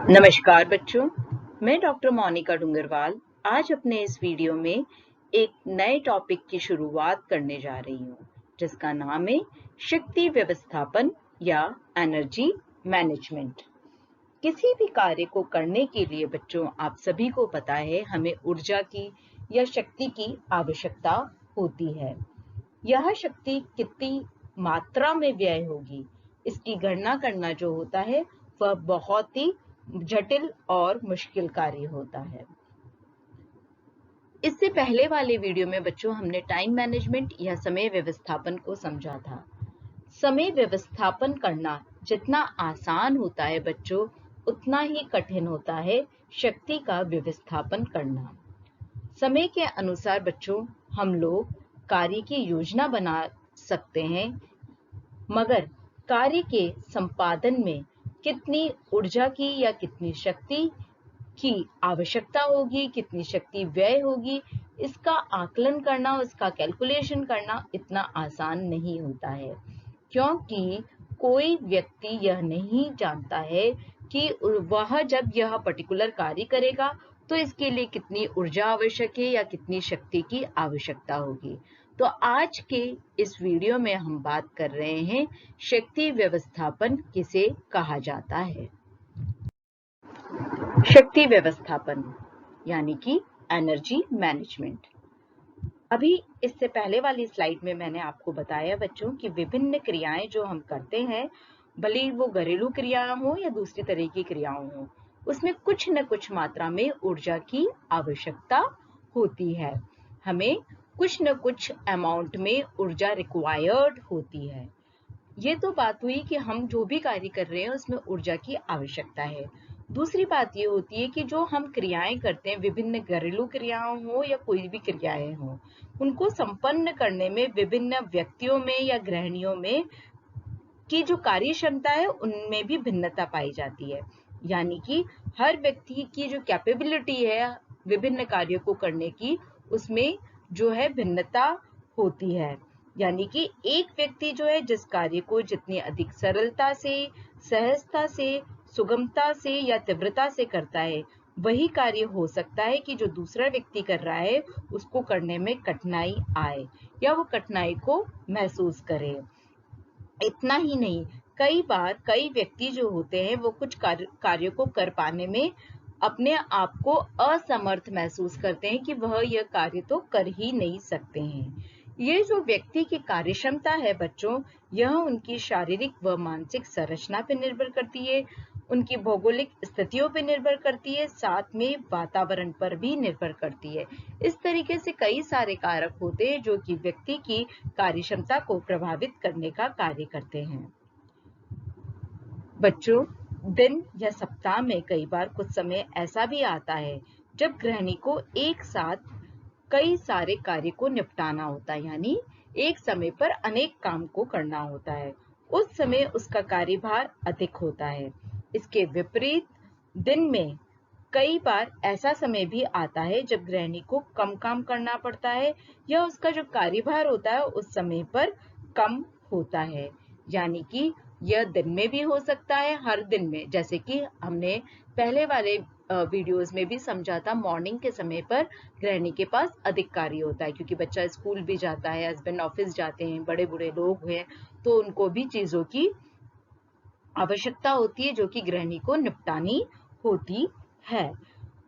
नमस्कार बच्चों, मैं डॉक्टर मोनिका डूंगरवाल आज अपने इस वीडियो में एक नए टॉपिक की शुरुआत करने जा रही हूँ जिसका नाम है शक्ति व्यवस्थापन या एनर्जी मैनेजमेंट। किसी भी कार्य को करने के लिए बच्चों आप सभी को पता है हमें ऊर्जा की या शक्ति की आवश्यकता होती है। यह शक्ति कितनी मात्रा में व्यय होगी इसकी गणना करना जो होता है वह बहुत ही जटिल और मुश्किल कार्य होता है। इससे पहले वाले वीडियो में बच्चों हमने टाइम मैनेजमेंट या समय व्यवस्थापन को समझा था। समय व्यवस्थापन करना जितना आसान होता है बच्चों उतना ही कठिन होता है शक्ति का व्यवस्थापन करना। समय के अनुसार बच्चों हम लोग कार्य की योजना बना सकते हैं, मगर कार्य के संपादन में कितनी ऊर्जा की या कितनी शक्ति की आवश्यकता होगी, कितनी शक्ति व्यय होगी, इसका आकलन करना, उसका कैलकुलेशन करना इतना आसान नहीं होता है, क्योंकि कोई व्यक्ति यह नहीं जानता है कि वह जब यह पर्टिकुलर कार्य करेगा तो इसके लिए कितनी ऊर्जा आवश्यक है या कितनी शक्ति की आवश्यकता होगी। तो आज के इस वीडियो में हम बात कर रहे हैं शक्ति व्यवस्थापन किसे कहा जाता है। शक्ति व्यवस्थापन यानी कि एनर्जी मैनेजमेंट। अभी इससे पहले वाली स्लाइड में मैंने आपको बताया बच्चों कि विभिन्न क्रियाएं जो हम करते हैं, भले ही वो घरेलू क्रियाएं हो या दूसरी तरह की क्रियाएं हो, उसमें कुछ न कुछ मात्रा में ऊर्जा की आवश्यकता होती है। हमें कुछ न कुछ अमाउंट में ऊर्जा रिक्वायर्ड होती है। ये तो बात हुई कि हम जो भी कार्य कर रहे हैं उसमें ऊर्जा की आवश्यकता है। दूसरी बात ये होती है कि जो हम क्रियाएं करते हैं, विभिन्न घरेलू क्रियाएं हो या कोई भी क्रियाएं हो, उनको संपन्न करने में विभिन्न व्यक्तियों में या गृहिणियों में की जो कार्य क्षमता है उनमें भी भिन्नता पाई जाती है। यानी कि हर व्यक्ति की जो कैपेबिलिटी है विभिन्न कार्यों को करने की, उसमें जो है भिन्नता होती है। यानी कि एक व्यक्ति जो है जिस कार्य को जितनी अधिक सरलता से, सहजता से, सुगमता से या तीव्रता से करता है, वही कार्य हो सकता है कि जो दूसरा व्यक्ति कर रहा है उसको करने में कठिनाई आए या वो कठिनाई को महसूस करे। इतना ही नहीं, कई बार कई व्यक्ति जो होते हैं वो कुछ कार्यों को कर पाने में अपने आप को असमर्थ महसूस करते हैं कि वह यह कार्य तो कर ही नहीं सकते हैं। ये जो व्यक्ति की कार्य क्षमता है बच्चों, यह उनकी शारीरिक व मानसिक संरचना पर निर्भर करती है, उनकी भौगोलिक स्थितियों पर निर्भर करती है, साथ में वातावरण पर भी निर्भर करती है। इस तरीके से कई सारे कारक होते हैं जो कि व्यक्ति की कार्य क्षमता को प्रभावित करने का कार्य करते हैं। बच्चों, दिन या सप्ताह में कई बार कुछ समय ऐसा भी आता है जब गृहिणी को एक साथ कई सारे कार्य को निपटाना होता है, यानी एक समय पर अनेक काम को करना होता है। उस समय उसका कार्यभार अधिक होता है। इसके विपरीत दिन में कई बार ऐसा समय भी आता है जब गृहिणी को कम काम करना पड़ता है या उसका जो कार्यभार होता है उस समय पर कम होता है। यानी कि यह दिन में भी हो सकता है, हर दिन में, जैसे कि हमने पहले वाले वीडियोस में भी समझा था। मॉर्निंग के समय पर गृहिणी के पास अधिक कार्य होता है क्योंकि बच्चा स्कूल भी जाता है, हस्बैंड ऑफिस जाते हैं, बड़े बूढ़े लोग हैं, तो उनको भी चीजों की आवश्यकता होती है जो कि गृहिणी को निपटानी होती है।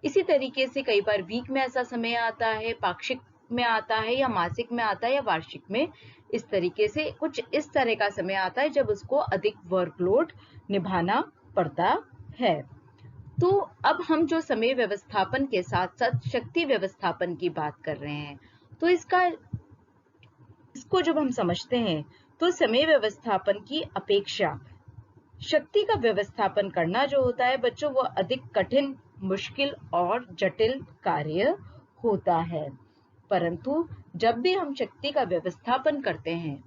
इसी तरीके से कई बार वीक में ऐसा समय आता है, पाक्षिक में आता है या मासिक में आता है या वार्षिक में, इस तरीके से कुछ इस तरह का समय आता है जब उसको अधिक वर्कलोड निभाना पड़ता है। तो अब हम जो समय व्यवस्थापन के साथ साथ शक्ति व्यवस्थापन की बात कर रहे हैं, तो इसको जब हम समझते हैं तो समय व्यवस्थापन की अपेक्षा शक्ति का व्यवस्थापन करना जो होता है बच्चों, वो अधिक कठिन, मुश्किल और जटिल कार्य होता है। परंतु जब भी हम शक्ति का व्यवस्थापन करते हैं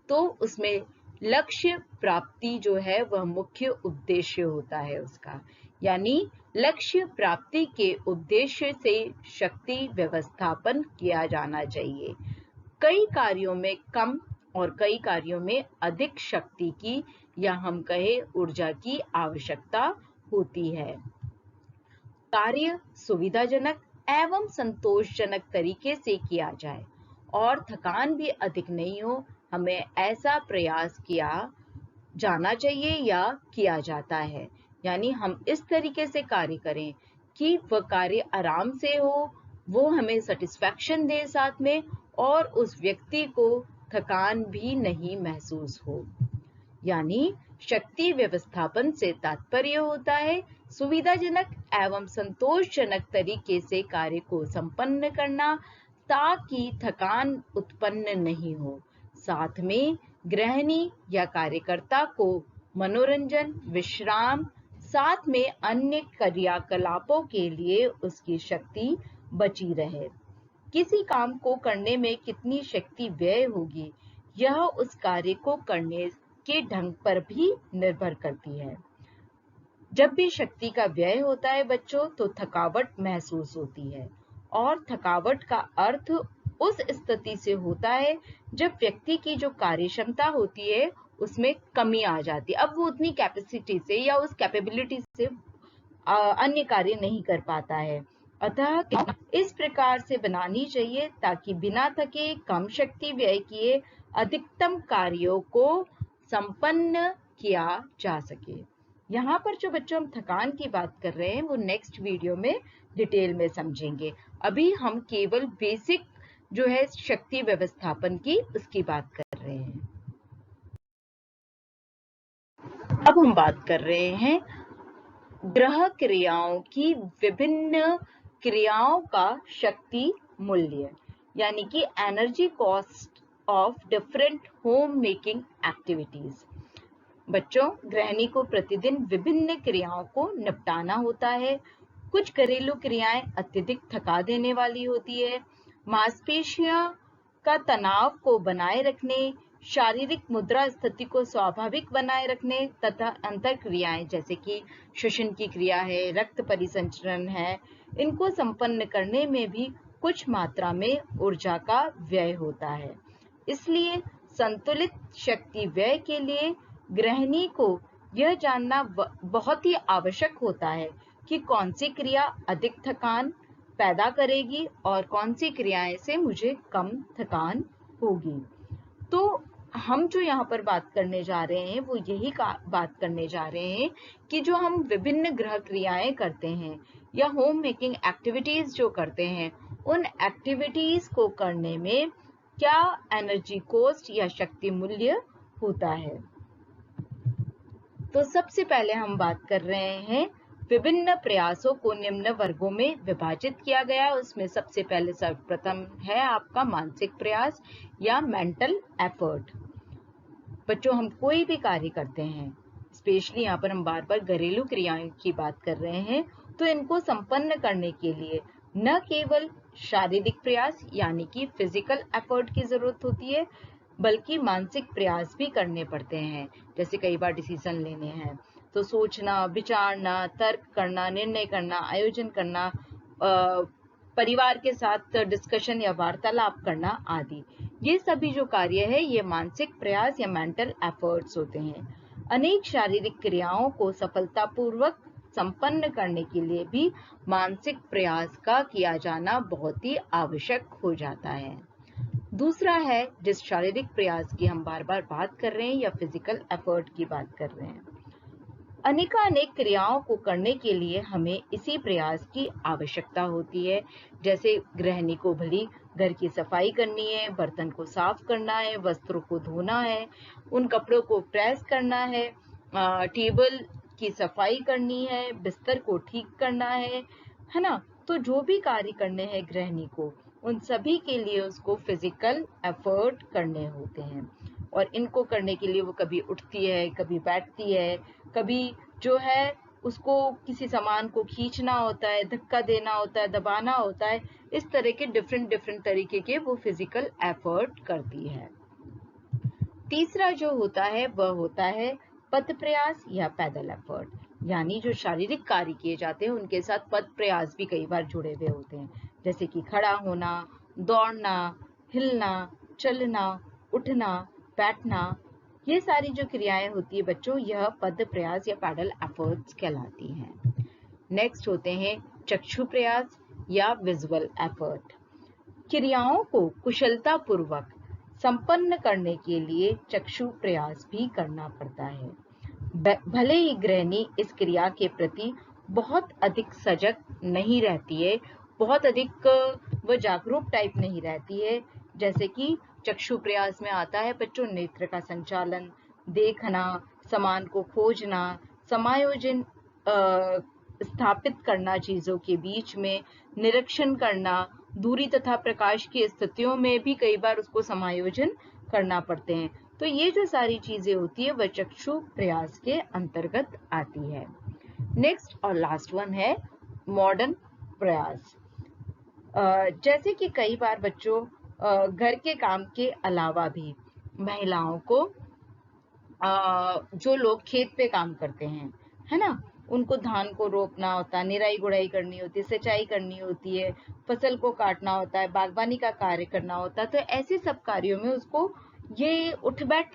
तो उसमें लक्ष्य प्राप्ति जो है वह मुख्य उद्देश्य होता है उसका। यानी लक्ष्य प्राप्ति के उद्देश्य से शक्ति व्यवस्थापन किया जाना चाहिए। कई कार्यों में कम और कई कार्यों में अधिक शक्ति की या हम कहें ऊर्जा की आवश्यकता होती है। कार्य सुविधाजनक एवं संतोषजनक तरीके से किया जाए और थकान भी अधिक नहीं हो, हमें ऐसा प्रयास किया जाना चाहिए या किया जाता है। यानी हम इस तरीके से कार्य करें कि वह कार्य आराम से हो, वो हमें सेटिस्फैक्शन दे साथ में, और उस व्यक्ति को थकान भी नहीं महसूस हो। यानी शक्ति व्यवस्थापन से तात्पर्य होता है सुविधाजनक एवं संतोषजनक तरीके से कार्य को संपन्न करना ताकि थकान उत्पन्न नहीं हो। साथ में गृहिणी या कार्यकर्ता को मनोरंजन, विश्राम, साथ में अन्य क्रियाकलापों के लिए उसकी शक्ति बची रहे। किसी काम को करने में कितनी शक्ति व्यय होगी, यह उस कार्य को करने के ढंग पर भी निर्भर करती है। जब भी शक्ति का व्यय होता है बच्चों, तो थकावट महसूस होती है, और थकावट का अर्थ उस स्थिति से होता है जब व्यक्ति की जो कार्य क्षमता होती है उसमें कमी आ जाती है। अब वो उतनी कैपेसिटी से या उस कैपेबिलिटी से अन्य कार्य नहीं कर पाता है। अतः इस प्रकार से बनानी चाहिए ताकि बिना थके, कम शक्ति व्यय किए अधिकतम कार्यों को संपन्न किया जा सके। यहाँ पर जो बच्चों हम थकान की बात कर रहे हैं वो नेक्स्ट वीडियो में डिटेल में समझेंगे। अभी हम केवल बेसिक जो है शक्ति व्यवस्थापन की उसकी बात कर रहे हैं। अब हम बात कर रहे हैं ग्रह क्रियाओं की विभिन्न क्रियाओं का शक्ति मूल्य, यानी कि energy cost of different home making activities. बच्चों, गृहिणी को प्रतिदिन विभिन्न क्रियाओं को निपटाना होता है। कुछ घरेलू क्रियाएं अत्यधिक थका देने वाली होती है। मांसपेशियों का तनाव को बनाए रखने, शारीरिक मुद्रा स्थिति को स्वाभाविक बनाए रखने तथा अंतर क्रियाएं जैसे कि श्वसन की क्रिया है, रक्त परिसंचरण है, इनको संपन्न करने में भी कुछ मात्रा में ऊर्जा का व्यय होता है। इसलिए संतुलित शक्ति व्यय के लिए गृहिणी को यह जानना बहुत ही आवश्यक होता है कि कौन सी क्रिया अधिक थकान पैदा करेगी और कौन सी क्रियाएं से मुझे कम थकान होगी। तो हम जो यहाँ पर बात करने जा रहे हैं वो यही बात करने जा रहे हैं कि जो हम विभिन्न गृह क्रियाएं करते हैं या होम मेकिंग एक्टिविटीज जो करते हैं, उन एक्टिविटीज को करने में क्या एनर्जी कॉस्ट या शक्ति मूल्य होता है। तो सबसे पहले हम बात कर रहे हैं विभिन्न प्रयासों को निम्न वर्गों में विभाजित किया गया। उसमें सबसे पहले सर्वप्रथम है आपका मानसिक प्रयास या मेंटल एफर्ट। बच्चों, हम कोई भी कार्य करते हैं, स्पेशली यहाँ पर हम बार बार घरेलू क्रियाओं की बात कर रहे हैं, तो इनको संपन्न करने के लिए न केवल शारीरिक प्रयास यानी कि फिजिकल एफर्ट की जरूरत होती है, बल्कि मानसिक प्रयास भी करने पड़ते हैं। जैसे कई बार डिसीजन लेने हैं तो सोचना, विचारना, तर्क करना, निर्णय करना, आयोजन करना, परिवार के साथ डिस्कशन या वार्तालाप करना आदि। ये सभी जो कार्य है ये मानसिक प्रयास या मेंटल एफर्ट्स होते हैं। अनेक शारीरिक क्रियाओं को सफलतापूर्वक संपन्न करने के लिए भी मानसिक प्रयास का किया जाना बहुत ही आवश्यक हो जाता है। दूसरा है जिस शारीरिक प्रयास की हम बार बार बात कर रहे हैं या फिजिकल एफर्ट की बात कर रहे हैं। अनेकानेक क्रियाओं को करने के लिए हमें इसी प्रयास की आवश्यकता होती है। जैसे गृहिणी को भली घर की सफाई करनी है, बर्तन को साफ करना है, वस्त्रों को धोना है, उन कपड़ों को प्रेस करना है, टेबल की सफाई करनी है, बिस्तर को ठीक करना है ना। तो जो भी कार्य करने हैं गृहिणी को, उन सभी के लिए उसको फिजिकल एफर्ट करने होते हैं, और इनको करने के लिए वो कभी उठती है, कभी बैठती है, कभी जो है उसको किसी सामान को खींचना होता है, धक्का देना होता है, दबाना होता है। इस तरह के डिफरेंट तरीके के वो फिजिकल एफर्ट करती है। तीसरा जो होता है वह होता है पद प्रयास या पैदल एफर्ट, यानी जो शारीरिक कार्य किए जाते हैं उनके साथ पद प्रयास भी कई बार जुड़े हुए होते हैं। जैसे कि खड़ा होना, दौड़ना, हिलना, चलना, उठना, बैठना, ये सारी जो क्रियाएं होती है बच्चों, यह पद प्रयास या पैडल एफर्ट्स कहलाती हैं। नेक्स्ट होते हैं चक्षु प्रयास या विजुअल एफर्ट। क्रियाओं को कुशलता पूर्वक संपन्न करने के लिए चक्षु प्रयास भी करना पड़ता है। भले ही गृहिणी इस क्रिया के प्रति बहुत अधिक सजग नहीं रहती है, बहुत अधिक वह जागरूक टाइप नहीं रहती है, जैसे कि चक्षु प्रयास में आता है बच्चों नेत्र का संचालन, देखना, समान को खोजना, समायोजन स्थापित करना चीजों के बीच में, निरीक्षण करना, दूरी तथा प्रकाश की स्थितियों में भी कई बार उसको समायोजन करना पड़ते हैं। तो ये जो सारी चीजें होती है वह चक्षु प्रयास के अंतर्गत आती है। नेक्स्ट और लास्ट वन है मॉडर्न प्रयास। जैसे कि कई बार बच्चों घर के काम के अलावा भी महिलाओं को जो लोग खेत पे काम करते हैं, है ना, उनको धान को रोपना होता है, निराई गुड़ाई करनी होती है, सिंचाई करनी होती है, फसल को काटना होता है, बागवानी का कार्य करना होता है। तो ऐसे सब कार्यों में उसको ये उठ बैठ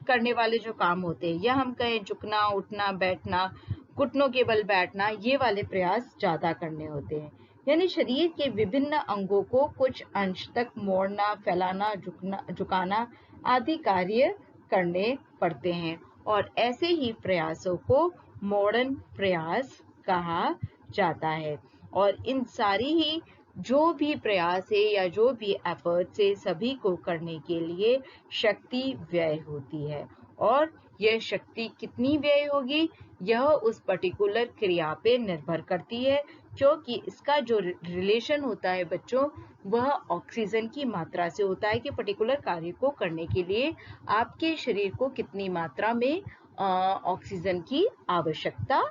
करने वाले जो काम होते हैं, या हम कहें झुकना, उठना, बैठना, घुटनों के बल बैठना, ये वाले प्रयास ज्यादा करने होते हैं। यानी शरीर के विभिन्न अंगों को कुछ अंश तक मोड़ना, फैलाना, झुकाना आदि कार्य करने पड़ते हैं, और ऐसे ही प्रयासों को मॉडर्न प्रयास कहा जाता है। और इन सारी ही जो भी प्रयास है या जो भी एफर्ट्स है, सभी को करने के लिए शक्ति व्यय होती है, और यह शक्ति कितनी व्यय होगी यह उस पर्टिकुलर क्रिया पे निर्भर करती है, क्योंकि इसका जो रिलेशन होता है बच्चों वह ऑक्सीजन की मात्रा से होता है कि पर्टिकुलर कार्य को करने के लिए आपके शरीर को कितनी मात्रा में ऑक्सीजन की आवश्यकता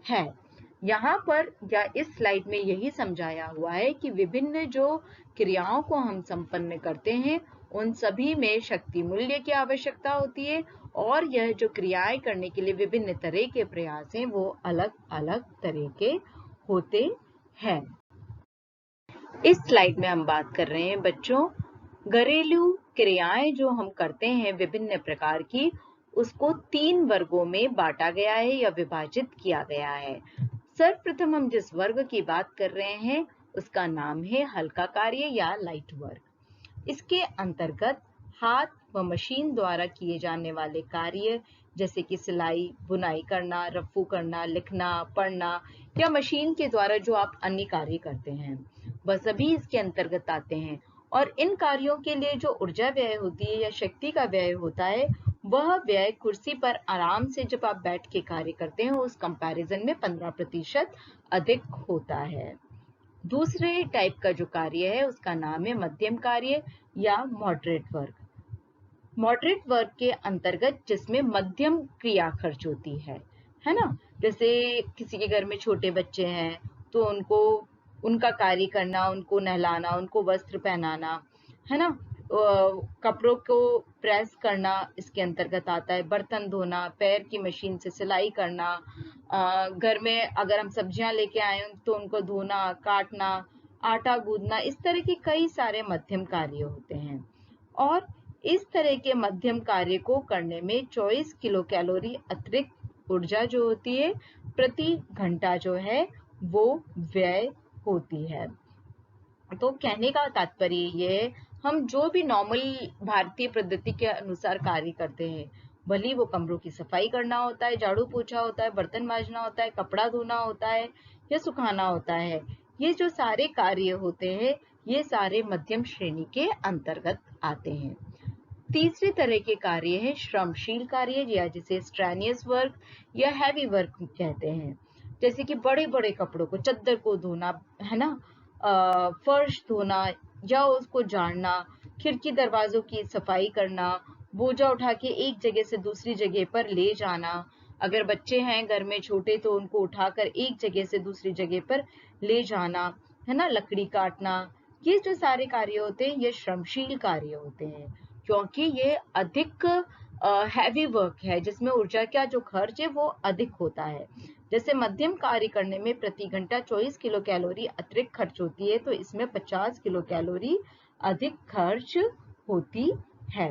है। यहाँ पर या इस स्लाइड में यही समझाया हुआ है कि विभिन्न जो क्रियाओं को हम संपन्न करते हैं उन सभी में शक्ति मूल्य की आवश्यकता होती है, और यह जो क्रियाएं करने के लिए विभिन्न तरह के प्रयास हैं वो अलग अलग तरह के होते हैं। इस स्लाइड में हम बात कर रहे हैं बच्चों घरेलू क्रियाएं जो हम करते हैं विभिन्न प्रकार की, उसको 3 वर्गों में बांटा गया है या विभाजित किया गया है। सर्वप्रथम हम जिस वर्ग की बात कर रहे हैं उसका नाम है हल्का कार्य या लाइट वर्क। इसके अंतर्गत हाथ व मशीन द्वारा किए जाने वाले कार्य जैसे कि सिलाई, बुनाई करना, रफ्फू करना, लिखना, पढ़ना, या मशीन के द्वारा जो आप अन्य कार्य करते हैं वह सभी इसके अंतर्गत आते हैं। और इन कार्यों के लिए जो ऊर्जा व्यय होती है या शक्ति का व्यय होता है वह व्यय कुर्सी पर आराम से जब आप बैठ के कार्य करते हैं उस कंपैरिजन में 15% अधिक होता है। दूसरे टाइप का जो कार्य है उसका नाम है मध्यम कार्य या मॉडरेट वर्क। मॉडरेट वर्क के अंतर्गत जिसमें मध्यम क्रिया खर्च होती है ना, जैसे किसी के घर में छोटे बच्चे हैं तो उनको उनका कार्य करना, उनको नहलाना, उनको वस्त्र पहनाना, है ना, कपड़ों को प्रेस करना इसके अंतर्गत आता है, बर्तन धोना, पैर की मशीन से सिलाई करना, घर में अगर हम सब्जियां लेके आए तो उनको धोना, काटना, आटा गूंदना, इस तरह के कई सारे मध्यम कार्य होते हैं। और इस तरह के मध्यम कार्य को करने में 24 किलो कैलोरी अतिरिक्त ऊर्जा जो होती है प्रति घंटा जो है वो व्यय होती है। तो कहने का तात्पर्य ये, हम जो भी नॉर्मल भारतीय पद्धति के अनुसार कार्य करते हैं, भले वो कमरों की सफाई करना होता है, झाड़ू पोछा होता है, बर्तन मांजना होता है, कपड़ा धोना होता है या सुखाना होता है, ये जो सारे कार्य होते हैं ये सारे मध्यम श्रेणी के अंतर्गत आते हैं। तीसरे तरह के कार्य है श्रमशील कार्य या जिसे स्ट्रेनियस वर्क या हैवी वर्क कहते हैं, जैसे कि बड़े बड़े कपड़ों को, चद्दर को धोना, है ना, फर्श धोना या उसको झाड़ना, खिड़की दरवाजों की सफाई करना, बोझा उठा के एक जगह से दूसरी जगह पर ले जाना, अगर बच्चे हैं घर में छोटे तो उनको उठाकर एक जगह से दूसरी जगह पर ले जाना, है ना, लकड़ी काटना, ये जो सारे कार्य होते हैं ये श्रमशील कार्य होते हैं, क्योंकि ये अधिक हैवी वर्क है जिसमें ऊर्जा का जो खर्च है वो अधिक होता है। जैसे मध्यम कार्य करने में प्रति घंटा 24 किलो कैलोरी अतिरिक्त खर्च होती है, तो इसमें 50 किलो कैलोरी अधिक खर्च होती है।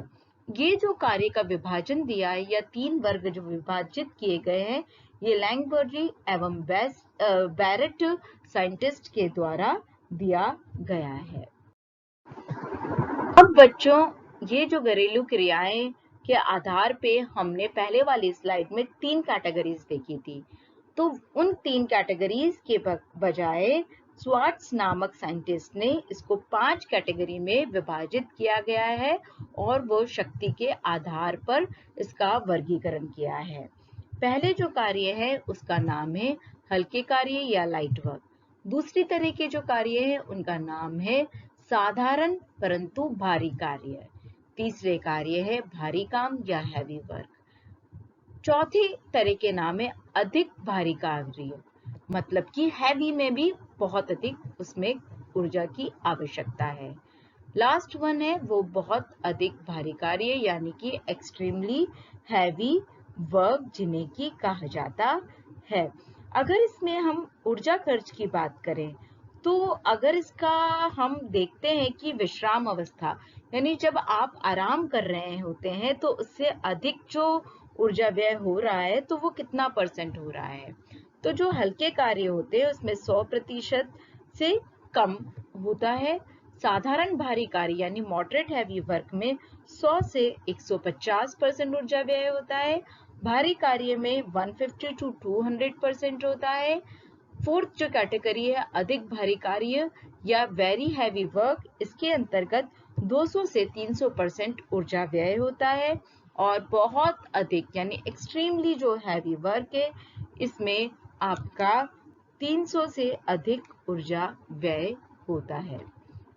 ये जो कार्य का विभाजन दिया है या 3 वर्ग जो विभाजित किए गए हैं ये लैंगबर्जी एवं बैरेट साइंटिस्ट के द्वारा दिया गया है। अब बच्चों, ये जो घरेलू क्रियाएं के आधार पे हमने पहले वाली स्लाइड में 3 कैटेगरीज देखी थी, तो उन 3 कैटेगरीज के बजाय स्वार्ट्स नामक साइंटिस्ट ने इसको 5 कैटेगरी में विभाजित किया गया है और वो शक्ति के आधार पर इसका वर्गीकरण किया है। पहले जो कार्य है उसका नाम है हल्के कार्य या लाइट वर्क। दूसरी तरह के जो कार्य है उनका नाम है साधारण परंतु भारी कार्य। तीसरे कार्य है भारी काम या हैवी वर्क। चौथी तरह के नाम है अधिक भारी कार्य, मतलब कि हैवी में भी बहुत अधिक उसमें ऊर्जा की आवश्यकता है। लास्ट वन है वो बहुत अधिक भारी कार्य यानी कि एक्सट्रीमली हैवी वर्क जिन्हें की कहा जाता है। अगर इसमें हम ऊर्जा खर्च की बात करें तो अगर इसका हम देखते हैं कि विश्राम अवस्था यानी जब आप आराम कर रहे होते हैं तो उससे अधिक जो ऊर्जा व्यय हो रहा है तो वो कितना % हो रहा है। तो जो हल्के कार्य होते हैं उसमें 100% से कम होता है। साधारण भारी कार्य यानी मॉडरेट हैवी वर्क में 100 से 150% ऊर्जा व्यय होता है। भारी कार्य में 150 to 200% होता है। फोर्थ जो कैटेगरी है अधिक भारी कार्य या वेरी हैवी वर्क, इसके अंतर्गत 200 से 300% ऊर्जा व्यय होता है। और बहुत अधिक यानी एक्सट्रीमली जो हैवी वर्क है इसमें आपका 300 से अधिक ऊर्जा व्यय होता है।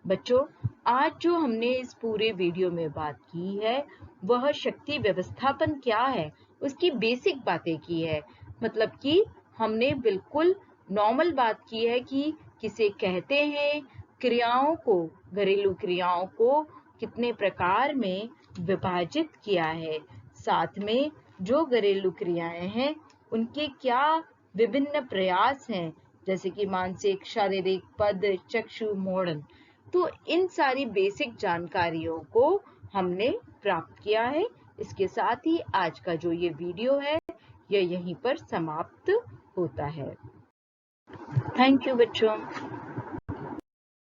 बच्चों, आज जो हमने इस पूरे वीडियो में बात की है वह शक्ति व्यवस्थापन क्या है उसकी बेसिक बातें की है। मतलब कि हमने बिल्कुल नॉर्मल बात की है कि किसे कहते हैं, क्रियाओं को, घरेलू क्रियाओं को कितने प्रकार में विभाजित किया है, साथ में जो घरेलू क्रियाएं हैं उनके क्या विभिन्न प्रयास हैं, जैसे कि मानसिक, शारीरिक, पद, चक्षु, मोड़न। तो इन सारी बेसिक जानकारियों को हमने प्राप्त किया है। इसके साथ ही आज का जो ये वीडियो है यह यहीं पर समाप्त होता है। थैंक यू बच्चों।